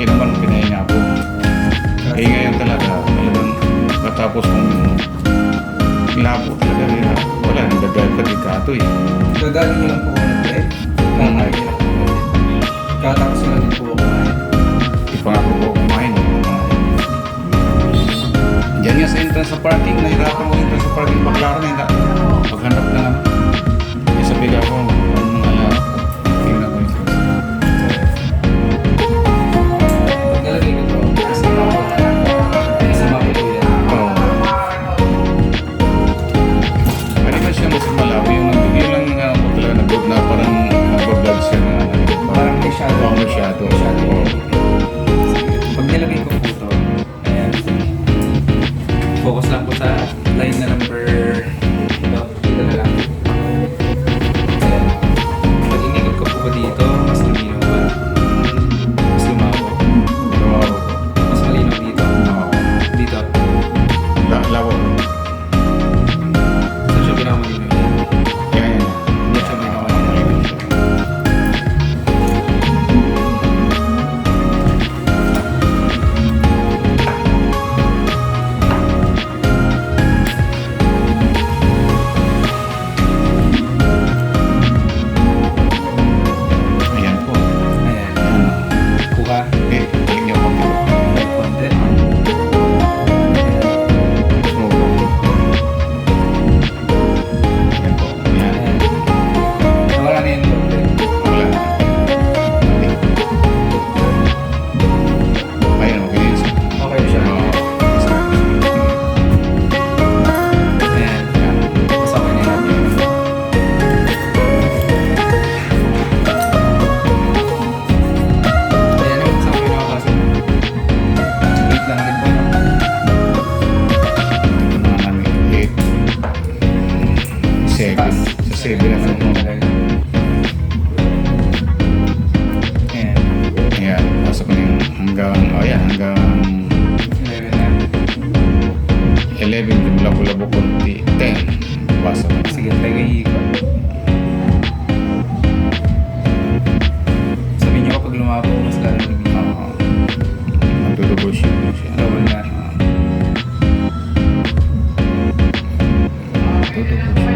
naman pinahinga po. Eh ngayon talagang katapos kong labo talaga nila. Wala, nagdadrive ka di kato eh. Gagaling nyo lang po ako nag-drive. Kakain nyo lang po ako. Katapos nyo lang din po ako kumain. Di pa nga po kumain eh. Diyan nga sa entrance sa parking, nahirapan ko entrance sa parking McLaren eh. Paghanap na ano. Eh sabi ka ko, tingnan ko entrance. Pagkalagay ko po, kasama ko po yan. Oo. Pwede ba siya mas malawi yung yun lang nga ako talaga nag-vlog na parang nag-vlog siya na Parang may shadow. Oo, may shadow. Shadow. Oo. Pag nilagay ko po ito, ayan. Focus lang po sa line na number ito. Dito na lang. Ayan. Pag inikot ko po dito, mas lumino ba? Mas lumabo. Oo. Mas malinaw dito. Oo. Dito. Lawo. So siya pinakamalinom yan. Yan. Hindi siya pinakamalinom. Ayan po. Ayan. Kuha. Okay, tingin niyo po. May konti. Smoke. Ayan po. Ayan. Ayan. Nawala na yung konti. Wala na. Ayan, okay yun. Okay siya. Oo. Ayan. Mas okay na yan. Ayan yung sa akin nakakasa. Wait lang din po. Mga namin, 8. 7. Sa 7 na ito. Ayan. Ayan, pasok na yung hanggang, hanggang 11 na. 11, labo-labo konti, 10. Pasok na. Sige, tayo ikot. Sabihin niyo kapag lumabo, mas lalo lumino. Magdudugo siya. Double na. Magdudugo siya.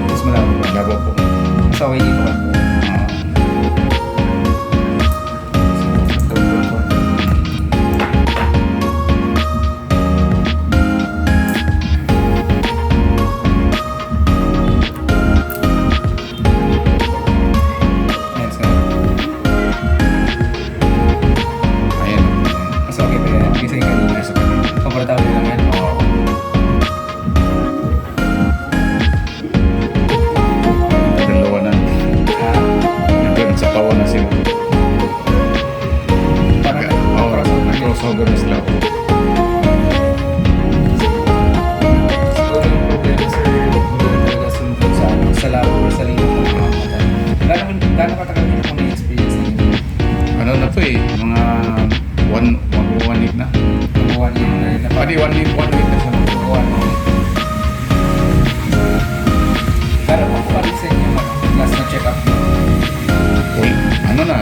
Mas malabo pa. Labo po. Mas okay dito ka. Double po. Ayan, so, Ayan. mas okay pa yan. Kasi kanina. Komportable lang yan. Oo. Dalawa na. Ah, Nandun sa kawan na sila. parang Crossover na sila po. siguro yung problema sir, hindi na talaga sundot sa sa labo or sa lino ng mga mata. Gano'ng katagal niyo na kung may experience ninyo? Ano na to eh, mga 1 week na. Mga 1 year na rin na Pwede 1 week na siya. mga 1 year. Pero kung papalit sa inyo, last na check up niyo. Uy, ano na,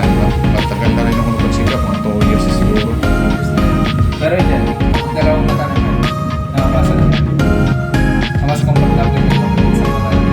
matagal na rin ako nagpagsikap, mga 2 years na siguro. Pero yun, dalawang mata naman, nakapasa naman. Ang mas komportable nyo sa mata naman.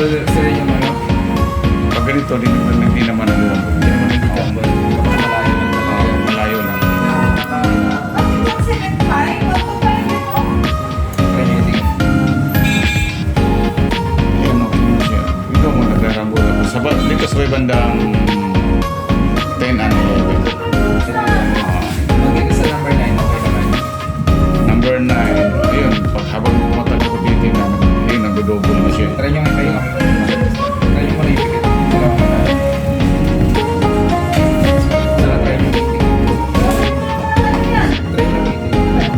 ba sila yung ano? Pag ganito, hindi naman ano. Hindi naman yung Kapag malayo lang talaga. malayo lang. Try nyo yung tingin. Ayan, okay na siya. Ito mo nagrarambol ako. Dito sa may bandang 10 and 11. Mag-dito sa number 9, okay naman. Number 9, ayun, pag habang matagal ko dito na, ayun, nagdodouble na siya. Try nyo nga kayo. Try nyo muna yung tingin. Dalawa mo na. Sara, try nyo yung tingin. Try nyo yung tingin.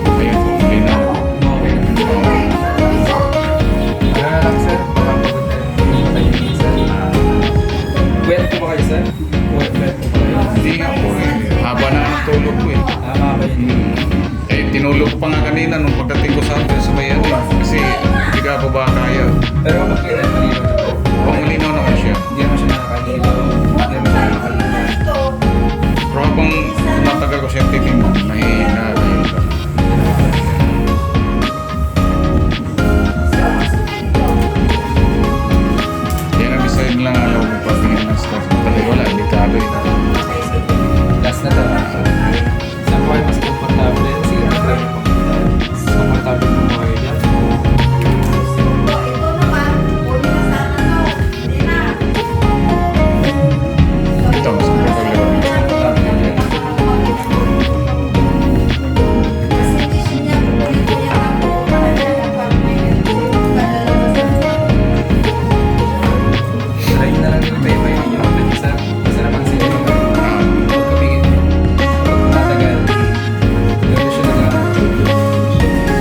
Ayun po, linaw. Okay naman. Lang sir, papapagod na hindi pa kayo minsan. Wet po ba kayo sir? Wet po ba kayo? Hindi nga po eh. Haba na ang tulog ko eh. Tama ba yun? Eh, tinulog ko pa nga kanina nung pagdating ko sa atin sa bayan eh. Kasi hindi ka ako ba kaya. Pero kapag kayo rin, malinaw na po. Pangulinaw naman siya. Hindi naman siya nakakalilaw. Hindi naman siya nakakalilaw. Pero habang tumatagal ko siya titingnan, nahihina. Yan ang isa yun lang alam ko patingin ng stars. Pati wala, delikado eh. Last na to. Saan po kayo mas komportable? Sige, try nyo po. Komportable po ba kayo dyan? Ito, mas komportable. Komportable dyan. Try nyo na lang yung pay-pay nyo. Mag-isa. Kasi naman sila yung huwag kapigil. Huwag matagal. Gawin siya na lang.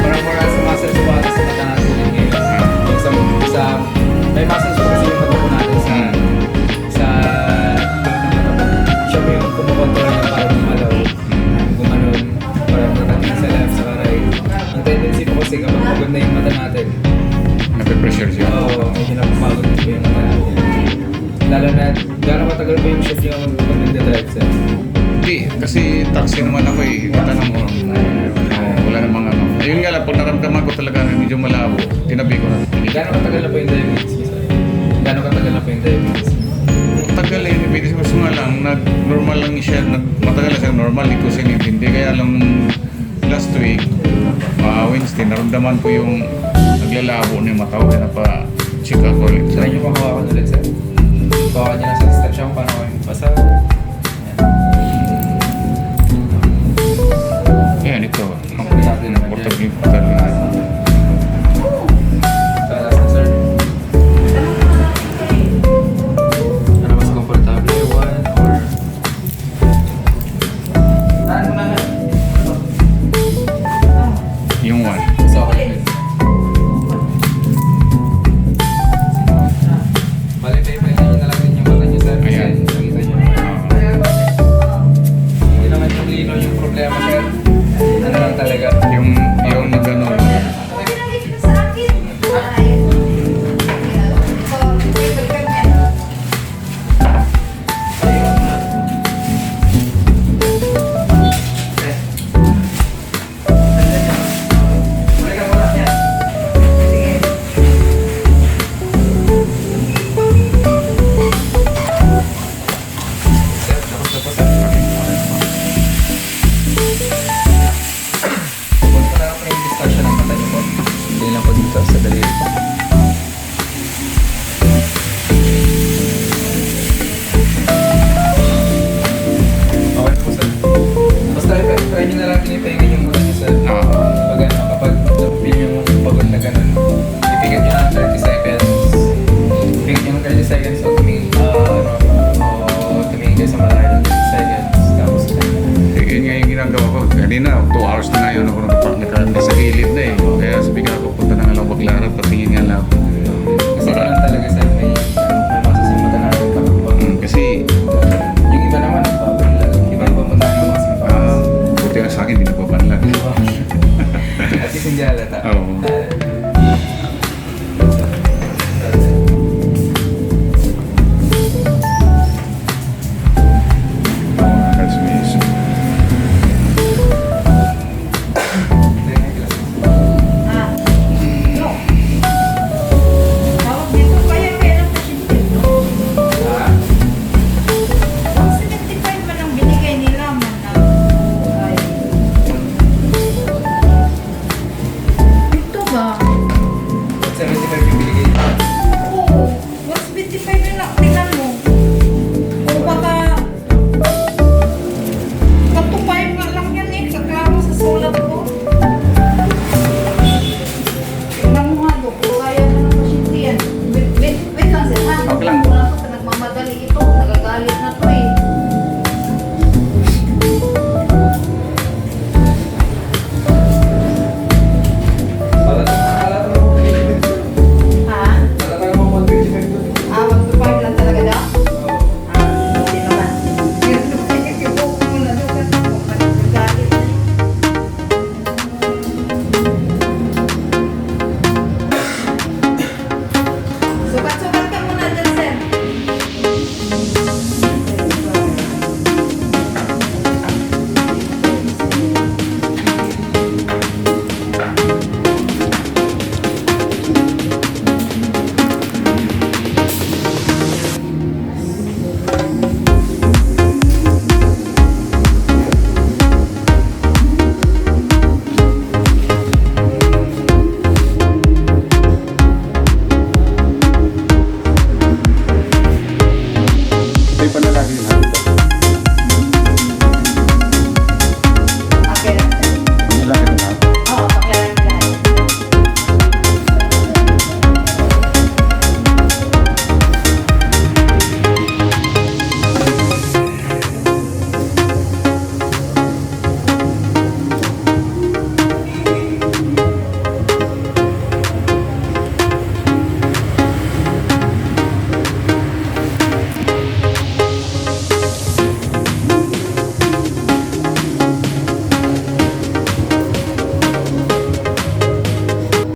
Parang mga sa muscles po ata sa mata natin yun ngayon. Yung sa may muscles po kasi yung mata po natin sa siya po yung kumukontrol na para gumalaw. Gumanon. Para matating sa left, sa right. Ang tendency po kasi kapag pagod na yung mata natin, Nape-pressure siya. oo, medyo napapagod po yung mata natin. Lalo na, gano'ng matagal po yung shift yung pag nagdadrive sir? Hindi, kasi taxi naman ako eh. Tatanong ko. Wala namang ano. Ayun nga lang, pag naramdaman ko talaga na medyo malabo, tinabi ko na. Gano'ng katagal na po yung diabetes mo sir? Gano'ng katagal na po yung diabetes mo? Tagal eh, diabetes ko nga lang, normal lang siya, matagal lang siya normal, hindi ko sinintindi. Kaya lang nung last week, Wednesday, naramdaman ko yung naglalabo na yung mata ko, kaya pa-check up.